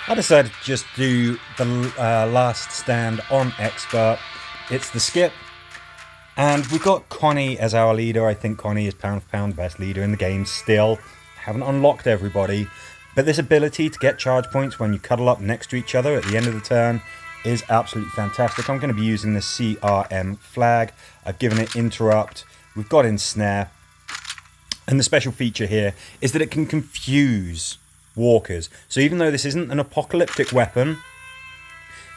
I decided to just do the last stand on expert. It's the skip. And we've got Connie as our leader. I think Connie is pound for pound the best leader in the game still. Haven't unlocked everybody. But this ability to get charge points when you cuddle up next to each other at the end of the turn is absolutely fantastic. I'm going to be using the CRM flag. I've given it interrupt. We've got ensnare. And the special feature here is that it can confuse walkers. So even though this isn't an apocalyptic weapon,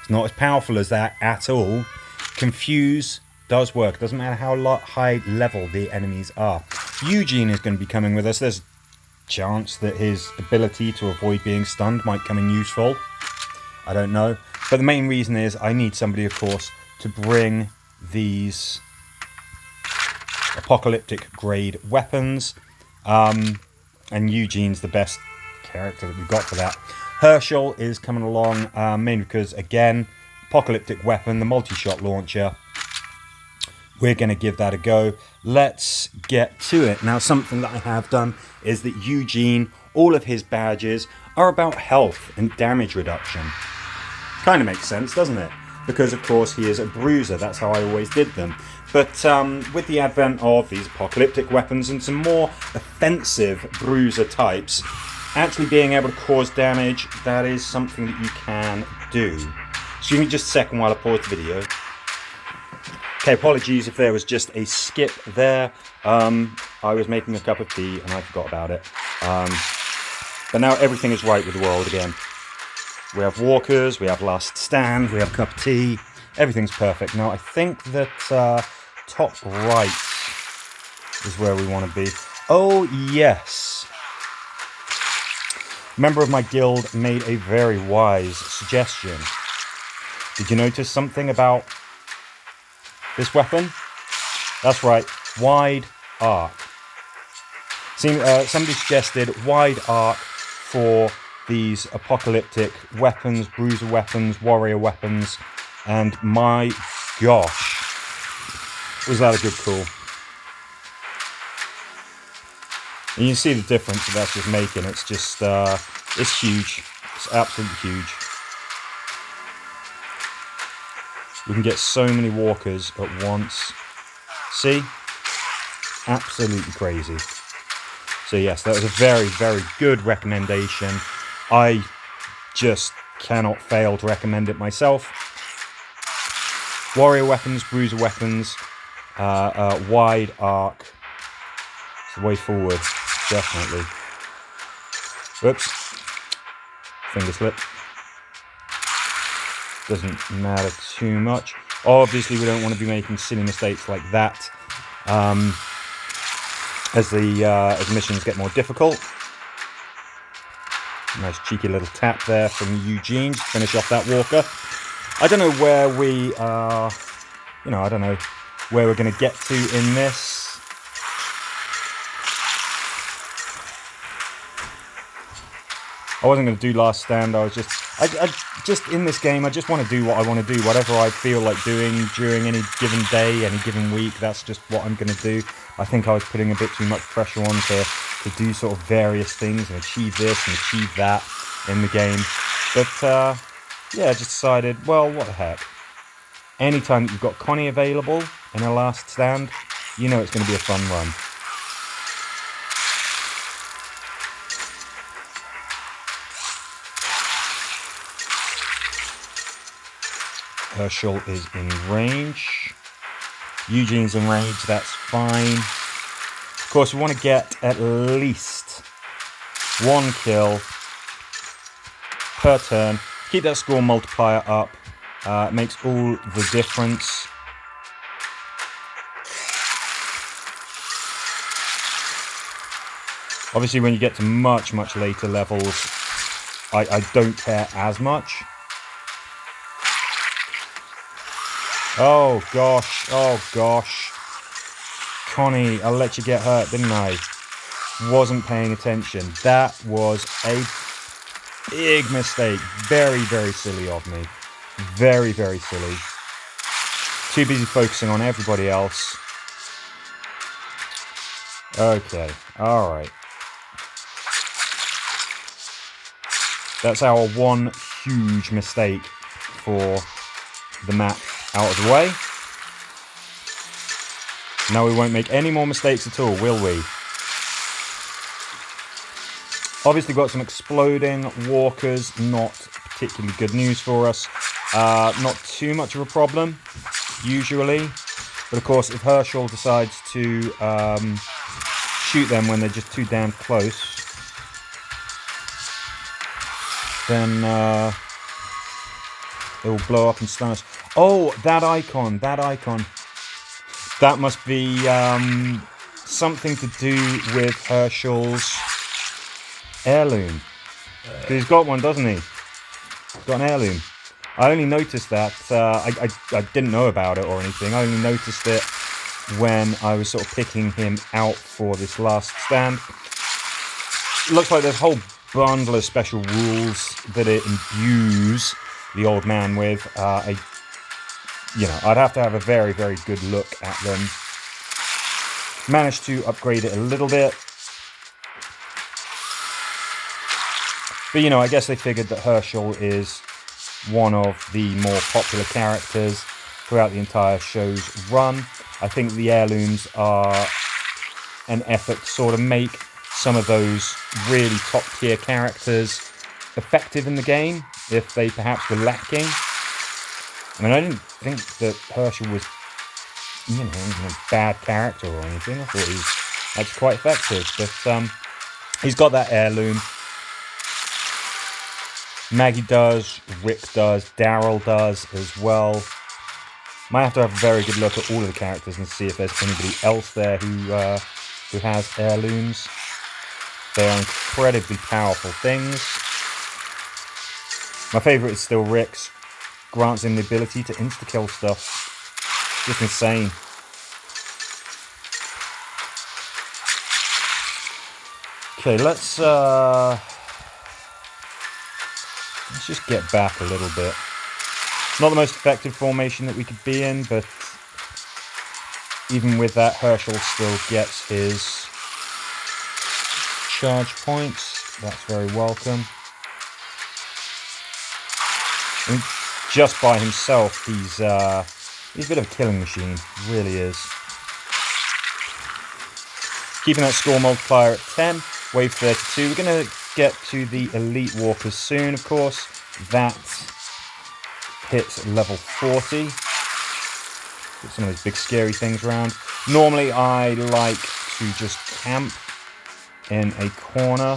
it's not as powerful as that at all. Confuse does work. Doesn't matter how high level the enemies are. Eugene is going to be coming with us. There's a chance that his ability to avoid being stunned might come in useful. I don't know. But the main reason is I need somebody, of course, to bring these apocalyptic grade weapons. And Eugene's the best character that we've got for that. Hershal is coming along, mainly because, again, apocalyptic weapon, the multi-shot launcher. We're going to give that a go. Let's get to it. Now, something that I have done is that Eugene, all of his badges are about health and damage reduction. Kind of makes sense, doesn't it? Because, of course, he is a bruiser. That's how I always did them. But with the advent of these apocalyptic weapons and some more offensive bruiser types, actually being able to cause damage, that is something that you can do. So give me just a second while I pause the video. Okay, apologies if there was just a skip there. I was making a cup of tea and I forgot about it. But now everything is right with the world again. We have walkers, we have last stand, we have a cup of tea. Everything's perfect. Now I think that top right is where we want to be. Oh yes. A member of my guild made a very wise suggestion. Did you notice something about this weapon? That's right, wide arc. See, somebody suggested wide arc for these apocalyptic weapons, bruiser weapons, warrior weapons, and my gosh, was that a good call. And you can see the difference that that's just making. It's just, it's huge. It's absolutely huge. We can get so many walkers at once. See? Absolutely crazy. So yes, that was a very, very good recommendation. I just cannot fail to recommend it myself. Warrior weapons, bruiser weapons, wide arc. It's the way forward, definitely. Whoops. Finger slip. Doesn't matter too much. Obviously, we don't want to be making silly mistakes like that as the missions get more difficult. Nice cheeky little tap there from Eugene to finish off that walker. I don't know where we are, I don't know where we're going to get to in this. I wasn't going to do last stand. I just in this game, I just want to do what I want to do, whatever I feel like doing during any given day, any given week. That's just what I'm going to do. I think I was putting a bit too much pressure on to do sort of various things and achieve this and achieve that in the game. But yeah, I just decided, well, what the heck. Anytime that you've got Connie available in her last stand, you know it's going to be a fun run. Hershal is in range. Eugene's in range, that's fine. Of course, we want to get at least one kill per turn. Keep that score multiplier up. It makes all the difference. Obviously, when you get to much, much later levels, I don't care as much. Oh gosh, oh gosh. Connie, I let you get hurt, didn't I? Wasn't paying attention. That was a big mistake. Very, very silly of me. Very, very silly. Too busy focusing on everybody else. Okay, alright. That's our one huge mistake for the map out of the way. Now we won't make any more mistakes at all, will we? Obviously got some exploding walkers, not particularly good news for us. Not too much of a problem, usually. But of course, if Hershal decides to shoot them when they're just too damn close, then it will blow up and stun us. Oh, that icon, that icon. That must be something to do with Hershal's heirloom. He's got one, doesn't he? He's got an heirloom. I only noticed that. I didn't know about it or anything. I only noticed it when I was sort of picking him out for this last stand. Looks like there's a whole bundle of special rules that it imbues the old man with. I'd have to have a very, very good look at them. Managed to upgrade it a little bit. But, I guess they figured that Hershal is one of the more popular characters throughout the entire show's run. I think the heirlooms are an effort to sort of make some of those really top tier characters effective in the game, if they perhaps were lacking. I mean, I didn't think that Hershal was, a bad character or anything. I thought he was actually quite effective, but he's got that heirloom. Maggie does, Rick does, Daryl does as well. Might have to have a very good look at all of the characters and see if there's anybody else there who has heirlooms. They are incredibly powerful things. My favourite is still Rick's. Grants him the ability to insta-kill stuff. Just insane. Okay, let's just get back a little bit. Not the most effective formation that we could be in, but even with that, Hershal still gets his charge points. That's very welcome. I mean, just by himself, he's a bit of a killing machine. He really is. Keeping that score multiplier at 10. Wave 32. We're going to get to the Elite Walkers soon, of course. That hits level 40. Get some of those big scary things around. Normally I like to just camp in a corner.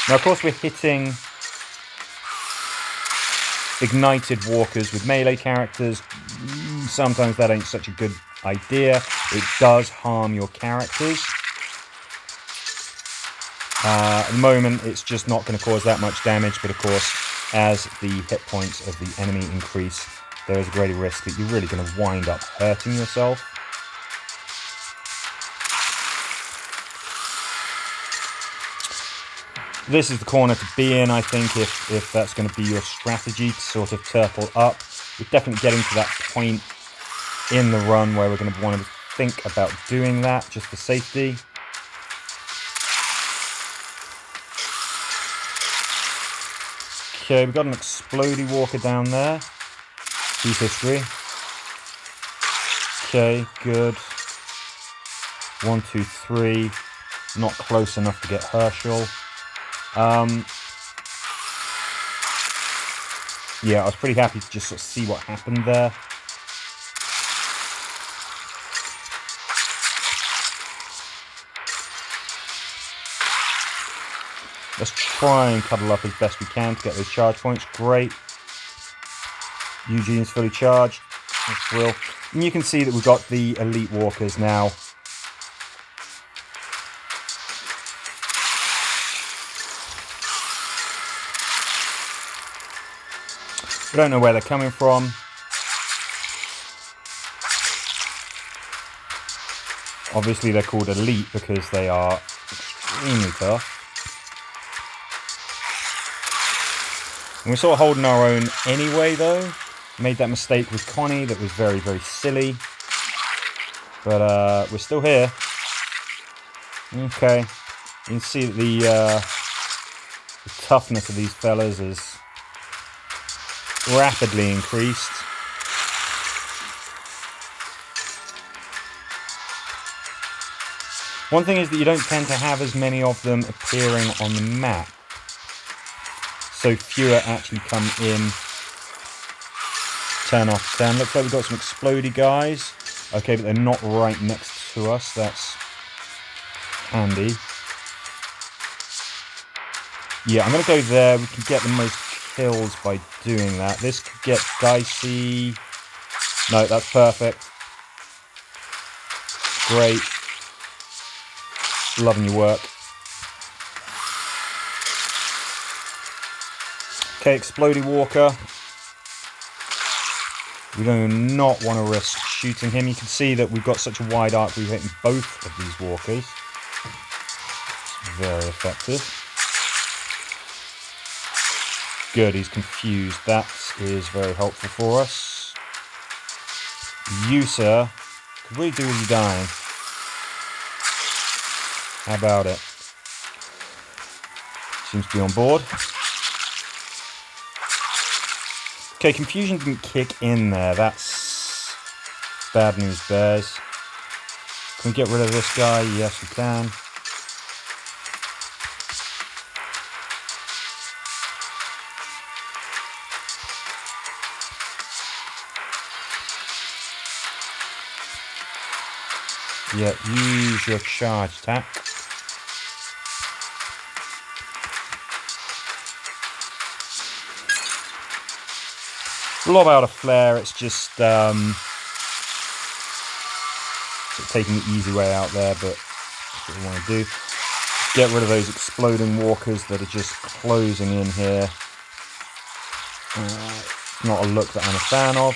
Now, of course, we're hitting ignited walkers with melee characters. Sometimes that ain't such a good idea. It does harm your characters. At the moment, it's just not going to cause that much damage, but of course, as the hit points of the enemy increase, there is a greater risk that you're really going to wind up hurting yourself. This is the corner to be in, I think, if that's going to be your strategy to sort of turtle up. We're definitely getting to that point in the run where we're going to want to think about doing that, just for safety. Okay, we've got an explodey walker down there. He's history. Okay, good. 1, 2, 3. Not close enough to get Hershal. Yeah, I was pretty happy to just sort of see what happened there. Let's try and cuddle up as best we can to get those charge points. Great. Eugene's fully charged. That's real. And you can see that we've got the Elite Walkers now. We don't know where they're coming from. Obviously they're called Elite because they are extremely tough. And we're sort of holding our own anyway, though. Made that mistake with Connie that was very, very silly. But we're still here. Okay. You can see that the toughness of these fellas is rapidly increased. One thing is that you don't tend to have as many of them appearing on the map. So fewer actually come in. 10 off 10. Looks like we've got some explodey guys. Okay, but they're not right next to us. That's handy. Yeah, I'm going to go there. We can get the most kills by doing that. This could get dicey. No, that's perfect. Great. Loving your work. Okay, exploding walker. We do not want to risk shooting him. You can see that we've got such a wide arc. We've hit both of these walkers. It's very effective. Good, he's confused. That is very helpful for us. You, sir, could really do with you dying. How about it? Seems to be on board. Okay, confusion didn't kick in there. That's bad news, bears. Can we get rid of this guy? Yes, we can. Yeah, use your charge attack. Lob out a flare, it's just sort of taking the easy way out there, but that's what we want to do. Get rid of those exploding walkers that are just closing in here. Not a look that I'm a fan of.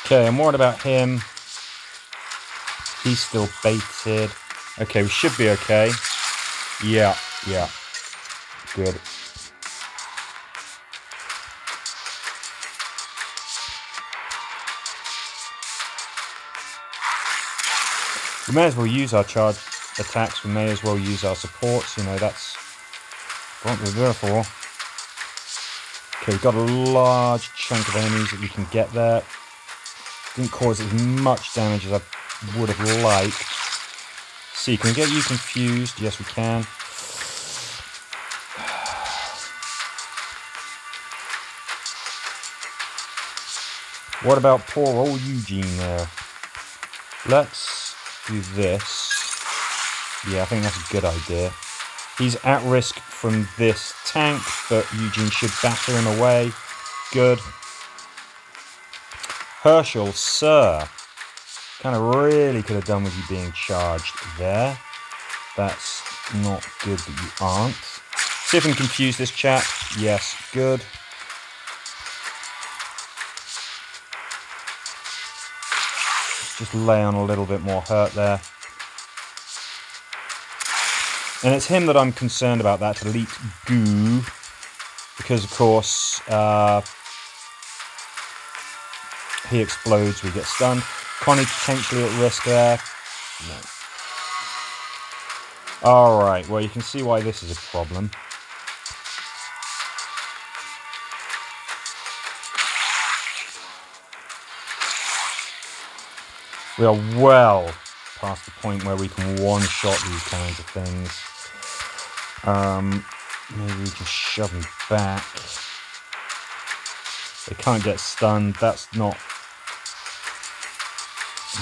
Okay, I'm worried about him. He's still baited. Okay, we should be okay. Yeah. Good. We may as well use our charge attacks. We may as well use our supports. You know, that's what we're there for. Okay, we've got a large chunk of enemies that we can get there. Didn't cause as much damage as I would have liked. See, can we get you confused? Yes, we can. What about poor old Eugene there? Let's do this. Yeah, I think that's a good idea. He's at risk from this tank, but Eugene should batter him away. Good. Hershal, sir. Kind of really could have done with you being charged there. That's not good that you aren't. See if I can confuse this chap. Yes, good. Let's just lay on a little bit more hurt there. And it's him that I'm concerned about, that elite goo. Because, of course, he explodes, we get stunned. Connie potentially at risk there. No. Alright, well you can see why this is a problem. We are well past the point where we can one-shot these kinds of things. Maybe we can shove them back. They can't get stunned. That's not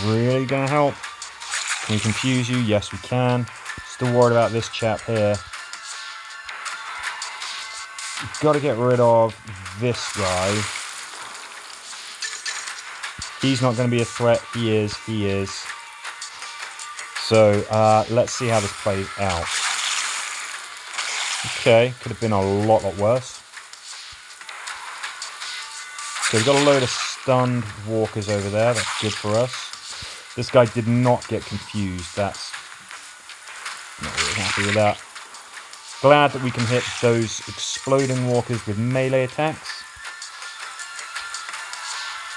really going to help. Can we confuse you? Yes, we can. Still worried about this chap here. We've got to get rid of this guy. He's not going to be a threat. He is. He is. So, let's see how this plays out. Okay, could have been a lot worse. So we've got a load of stunned walkers over there. That's good for us. This guy did not get confused. That's not really happy with that. Glad that we can hit those exploding walkers with melee attacks.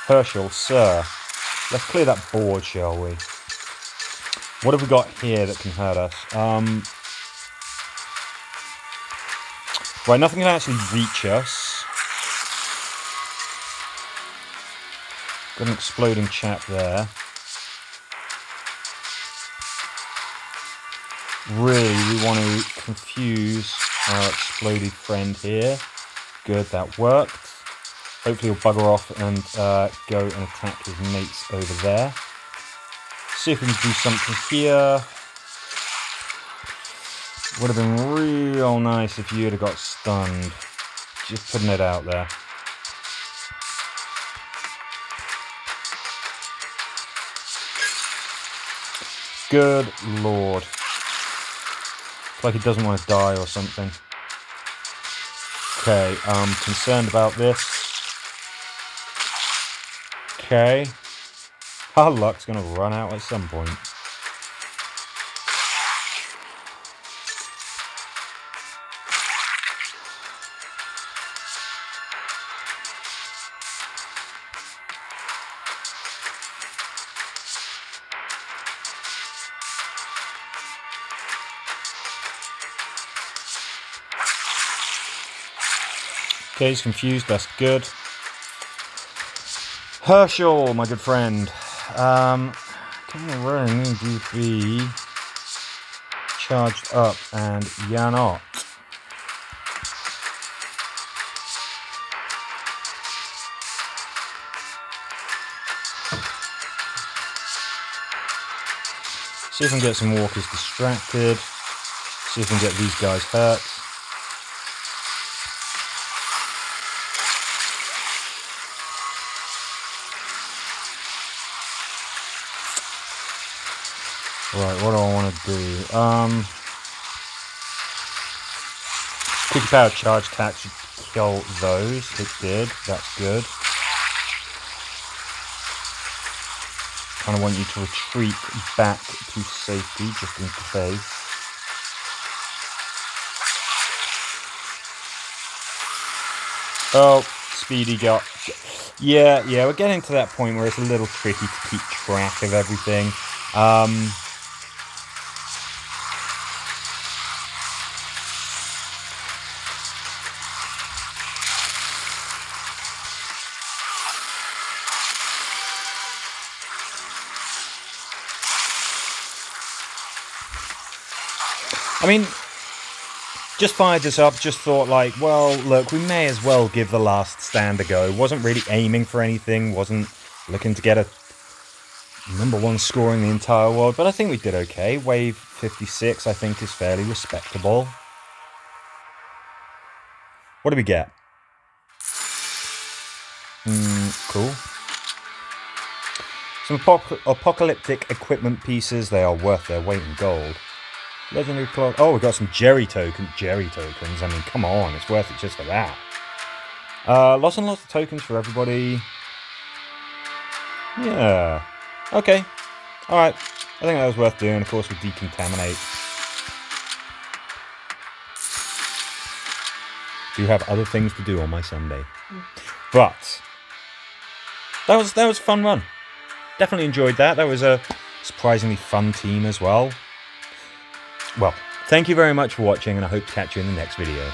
Hershal, sir. Let's clear that board, shall we? What have we got here that can hurt us? Right, nothing can actually reach us. Got an exploding chap there. Really, we want to confuse our exploded friend here. Good, that worked. Hopefully he'll bugger off and go and attack his mates over there. See if we can do something here. Would have been real nice if you'd have got stunned. Just putting it out there. Good lord. It's like he doesn't want to die or something. Okay, I'm concerned about this. Okay. Our luck's going to run out at some point. Okay, he's confused, that's good. Hershal, my good friend. Kind of really need you to be charged up, and you're not. See if I can get some walkers distracted. See if I can get these guys hurt. Right, what do I want to do? Quick power charge attack should kill those. It did. That's good. Kind of want you to retreat back to safety just in case. Oh, Speedy got... Yeah, we're getting to that point where it's a little tricky to keep track of everything. I mean, just fired this up, just thought like, well, look, we may as well give the last stand a go. Wasn't really aiming for anything, wasn't looking to get a #1 score in the entire world, but I think we did okay. Wave 56, I think, is fairly respectable. What do we get? Cool. Some apocalyptic equipment pieces, they are worth their weight in gold. Legendary clock. Oh, we got some Jerry tokens. I mean, come on, it's worth it just for that. Lots and lots of tokens for everybody. Yeah. Okay. Alright. I think that was worth doing. Of course, we decontaminate. Do have other things to do on my Sunday. But that was a fun run. Definitely enjoyed that. That was a surprisingly fun team as well. Well, thank you very much for watching, and I hope to catch you in the next video.